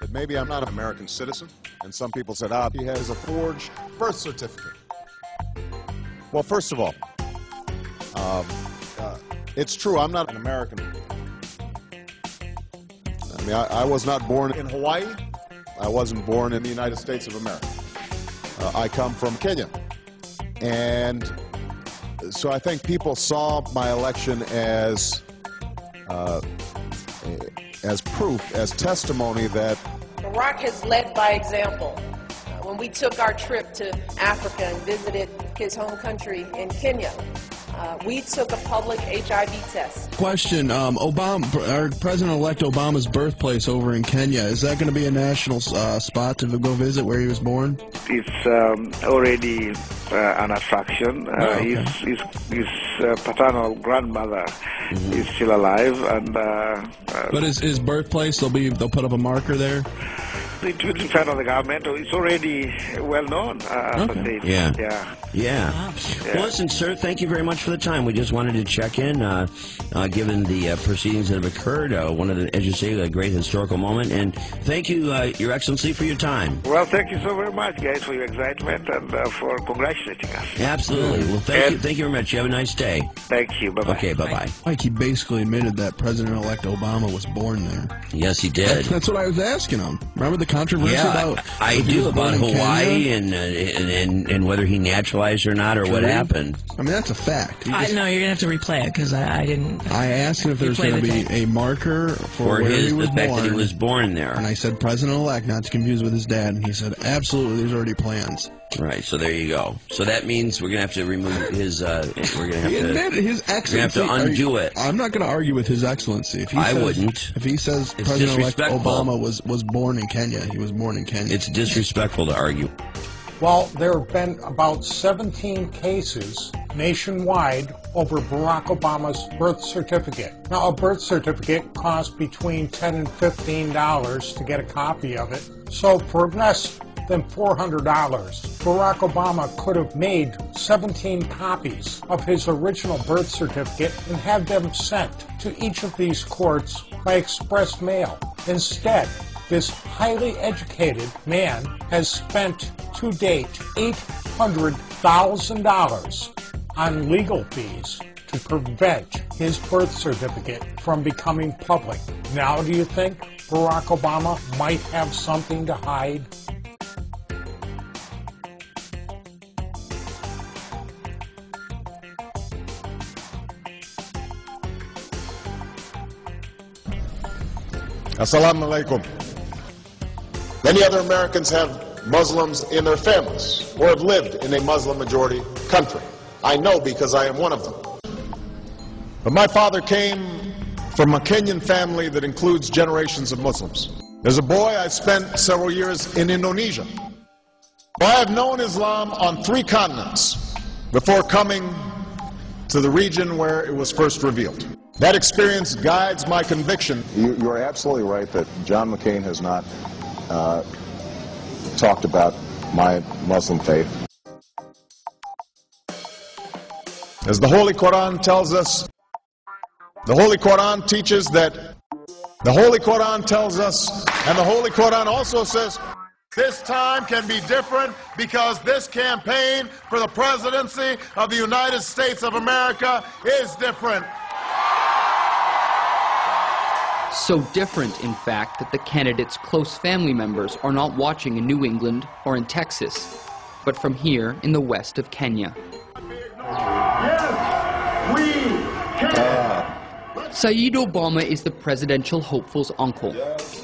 that maybe I'm not an American citizen, and some people said, he has a forged birth certificate. Well, first of all, it's true, I'm not an American. I mean, I was not born in Hawaii. I wasn't born in the United States of America. I come from Kenya. And so I think people saw my election as proof, as testimony that Barack has led by example. When we took our trip to Africa and visited his home country in Kenya, we took a public HIV test. Question, President-elect Obama's birthplace over in Kenya, is that going to be a national spot to go visit where he was born? It's already an attraction. Okay. His paternal grandmother is still alive, and but his birthplace, they'll put up a marker there. It will depend on the government. It's already well known. Okay. Yeah. Well, listen, sir, thank you very much for the time. We just wanted to check in, given the proceedings that have occurred. One of the, as you say, a great historical moment. And thank you, Your Excellency, for your time. Well, thank you so very much, guys, for your excitement and for congratulating us. Absolutely. Well, thank you very much. You have a nice day. Thank you. Bye-bye. Okay, bye-bye. Like he basically admitted that President-elect Obama was born there. Yes, he did. That's what I was asking him. Remember the controversy about I do about Hawaii and whether he naturalized or not, or what happened. I mean, that's a fact. No, you're gonna have to replay it because I didn't. I asked him if there's going to be a marker for where he was the fact born, that he was born there. And I said President-elect, not to confuse with his dad, and he said absolutely. There's already plans. Right, so there you go. So that means we're gonna have to remove his. We're gonna have to undo it. I'm not gonna argue with His Excellency. I wouldn't. If he says It's President-elect Obama was born in Kenya, he was born in Kenya. It's disrespectful to argue. Well, there have been about 17 cases nationwide over Barack Obama's birth certificate. Now, a birth certificate costs between $10 and $15 to get a copy of it. So for less than $400, Barack Obama could have made 17 copies of his original birth certificate and had them sent to each of these courts by express mail. Instead, this highly educated man has spent to date $800,000 on legal fees to prevent his birth certificate from becoming public. Now, do you think Barack Obama might have something to hide? Assalamu alaikum. Many other Americans have Muslims in their families or have lived in a Muslim majority country. I know because I am one of them. But my father came from a Kenyan family that includes generations of Muslims. As a boy, I spent several years in Indonesia. I have known Islam on 3 continents before coming to the region where it was first revealed. That experience guides my conviction. You're absolutely right that John McCain has not talked about my Muslim faith. As the Holy Quran tells us, the Holy Quran teaches that, the Holy Quran tells us, and the Holy Quran also says, this time can be different because this campaign for the presidency of the United States of America is different. So different, in fact, that the candidate's close family members are not watching in New England or in Texas, but from here in the west of Kenya. Yes, we can. Saeed Obama is the presidential hopeful's uncle.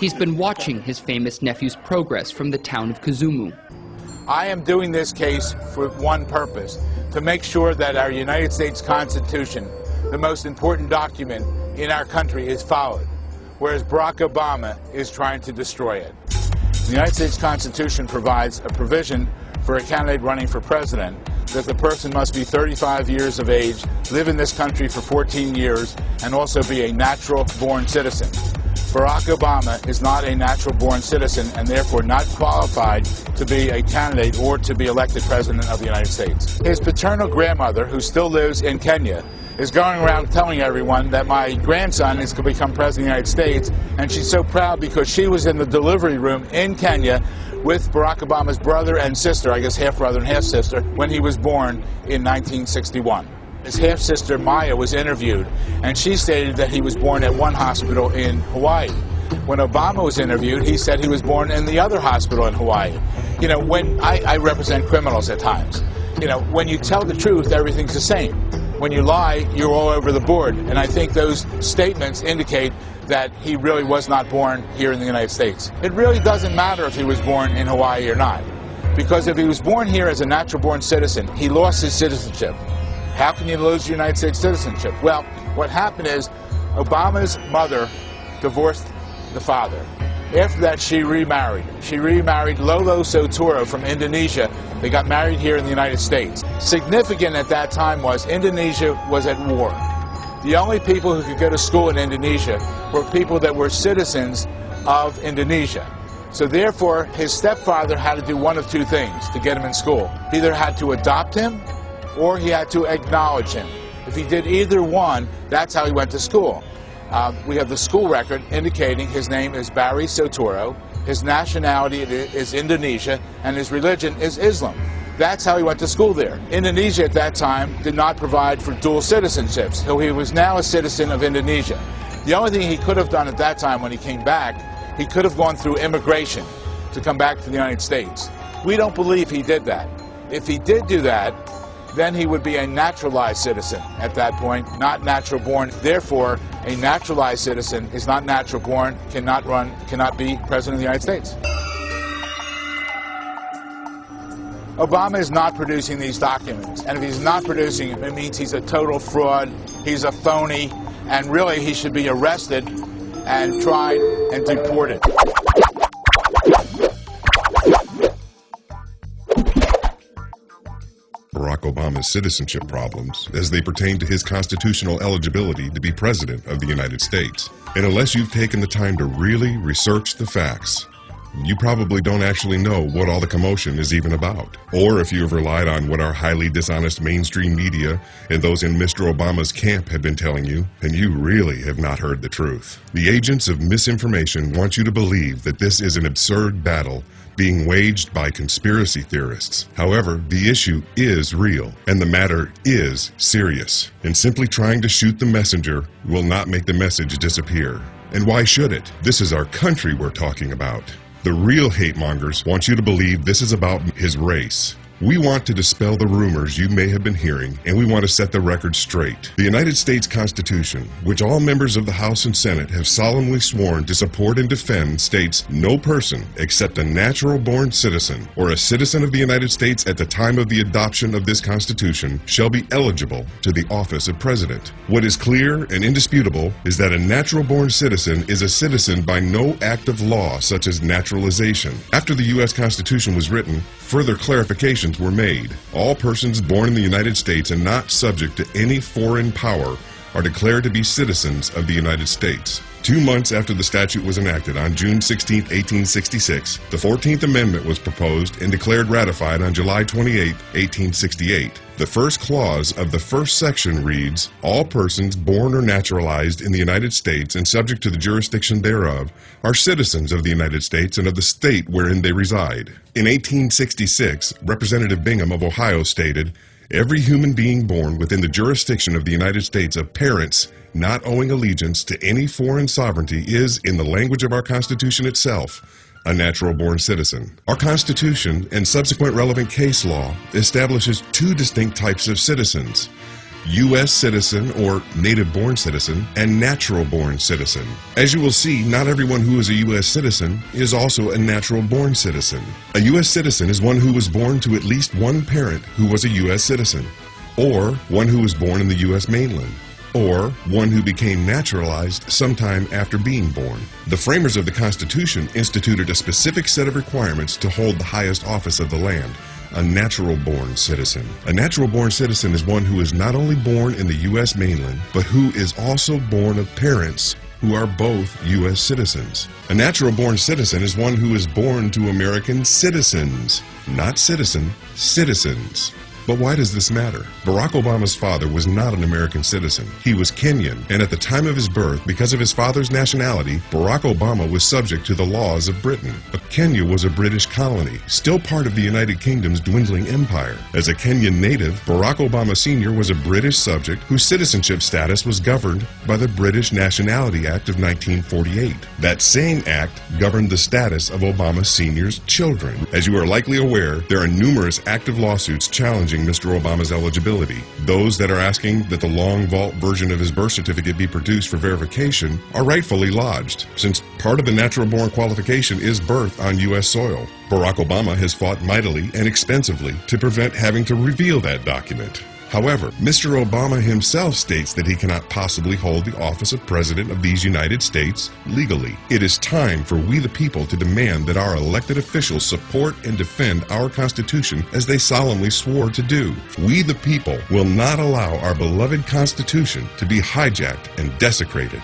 He's been watching his famous nephew's progress from the town of Kisumu. I am doing this case for one purpose, to make sure that our United States Constitution, the most important document in our country, is followed, whereas Barack Obama is trying to destroy it. The United States Constitution provides a provision for a candidate running for president that the person must be 35 years of age, live in this country for 14 years, and also be a natural-born citizen. Barack Obama is not a natural-born citizen and therefore not qualified to be a candidate or to be elected president of the United States. His paternal grandmother, who still lives in Kenya, is going around telling everyone that my grandson is going to become president of the United States, and she's so proud because she was in the delivery room in Kenya with Barack Obama's brother and sister, I guess half-brother and half-sister, when he was born in 1961. His half-sister, Maya, was interviewed, and she stated that he was born at one hospital in Hawaii. When Obama was interviewed, he said he was born in the other hospital in Hawaii. You know, when I represent criminals at times. You know, when you tell the truth, everything's the same. When you lie, you're all over the board. And I think those statements indicate that he really was not born here in the United States. It really doesn't matter if he was born in Hawaii or not. Because if he was born here as a natural-born citizen, he lost his citizenship. How can you lose your United States citizenship? Well, what happened is Obama's mother divorced the father. After that, she remarried. She remarried Lolo Sotoro from Indonesia. They got married here in the United States. Significant at that time was Indonesia was at war. The only people who could go to school in Indonesia were people that were citizens of Indonesia. So therefore, his stepfather had to do one of two things to get him in school. He either had to adopt him or he had to acknowledge him. If he did either one, that's how he went to school. We have the school record indicating his name is Barry Sotoro, his nationality is Indonesia, and his religion is Islam. That's how he went to school there. Indonesia at that time did not provide for dual citizenships, so he was now a citizen of Indonesia. The only thing he could have done at that time when he came back, he could have gone through immigration to come back to the United States. We don't believe he did that. If he did do that, then he would be a naturalized citizen at that point, not natural born. Therefore, a naturalized citizen is not natural born, cannot be president of the United States. Obama is not producing these documents, and if he's not producing them, it means he's a total fraud, he's a phony, and really he should be arrested and tried and deported. Barack Obama's citizenship problems as they pertain to his constitutional eligibility to be President of the United States. And unless you've taken the time to really research the facts, you probably don't actually know what all the commotion is even about. Or if you've relied on what our highly dishonest mainstream media and those in Mr. Obama's camp have been telling you, then you really have not heard the truth. The agents of misinformation want you to believe that this is an absurd battle being waged by conspiracy theorists. However, the issue is real, and the matter is serious. And simply trying to shoot the messenger will not make the message disappear. And why should it? This is our country we're talking about. The real hate mongers want you to believe this is about his race. We want to dispel the rumors you may have been hearing, and we want to set the record straight. The United States Constitution, which all members of the House and Senate have solemnly sworn to support and defend, states no person except a natural-born citizen or a citizen of the United States at the time of the adoption of this Constitution shall be eligible to the office of President. What is clear and indisputable is that a natural-born citizen is a citizen by no act of law such as naturalization. After the U.S. Constitution was written, further clarifications were made. All persons born in the United States and not subject to any foreign power are declared to be citizens of the United States. 2 months after the statute was enacted on June 16, 1866, the 14th Amendment was proposed and declared ratified on July 28, 1868. The first clause of the first section reads, "All persons born or naturalized in the United States and subject to the jurisdiction thereof are citizens of the United States and of the state wherein they reside." In 1866, Representative Bingham of Ohio stated, "Every human being born within the jurisdiction of the United States of parents not owing allegiance to any foreign sovereignty is, in the language of our Constitution itself, a natural-born citizen." Our Constitution and subsequent relevant case law establishes two distinct types of citizens: U.S. citizen or native-born citizen and natural-born citizen. As you will see, not everyone who is a U.S. citizen is also a natural-born citizen. A U.S. citizen is one who was born to at least one parent who was a U.S. citizen, or one who was born in the U.S. mainland, or one who became naturalized sometime after being born. The framers of the Constitution instituted a specific set of requirements to hold the highest office of the land: a natural-born citizen. A natural-born citizen is one who is not only born in the U.S. mainland, but who is also born of parents who are both U.S. citizens. A natural-born citizen is one who is born to American citizens, not citizen, citizens. But why does this matter? Barack Obama's father was not an American citizen. He was Kenyan, and at the time of his birth, because of his father's nationality, Barack Obama was subject to the laws of Britain. But Kenya was a British colony, still part of the United Kingdom's dwindling empire. As a Kenyan native, Barack Obama Sr. was a British subject whose citizenship status was governed by the British Nationality Act of 1948. That same act governed the status of Obama Sr.'s children. As you are likely aware, there are numerous active lawsuits challenging Mr. Obama's eligibility. Those that are asking that the long vault version of his birth certificate be produced for verification are rightfully lodged, since part of the natural-born qualification is birth on U.S. soil. Barack Obama has fought mightily and expensively to prevent having to reveal that document. However, Mr. Obama himself states that he cannot possibly hold the office of President of these United States legally. It is time for we the people to demand that our elected officials support and defend our Constitution as they solemnly swore to do. We the people will not allow our beloved Constitution to be hijacked and desecrated.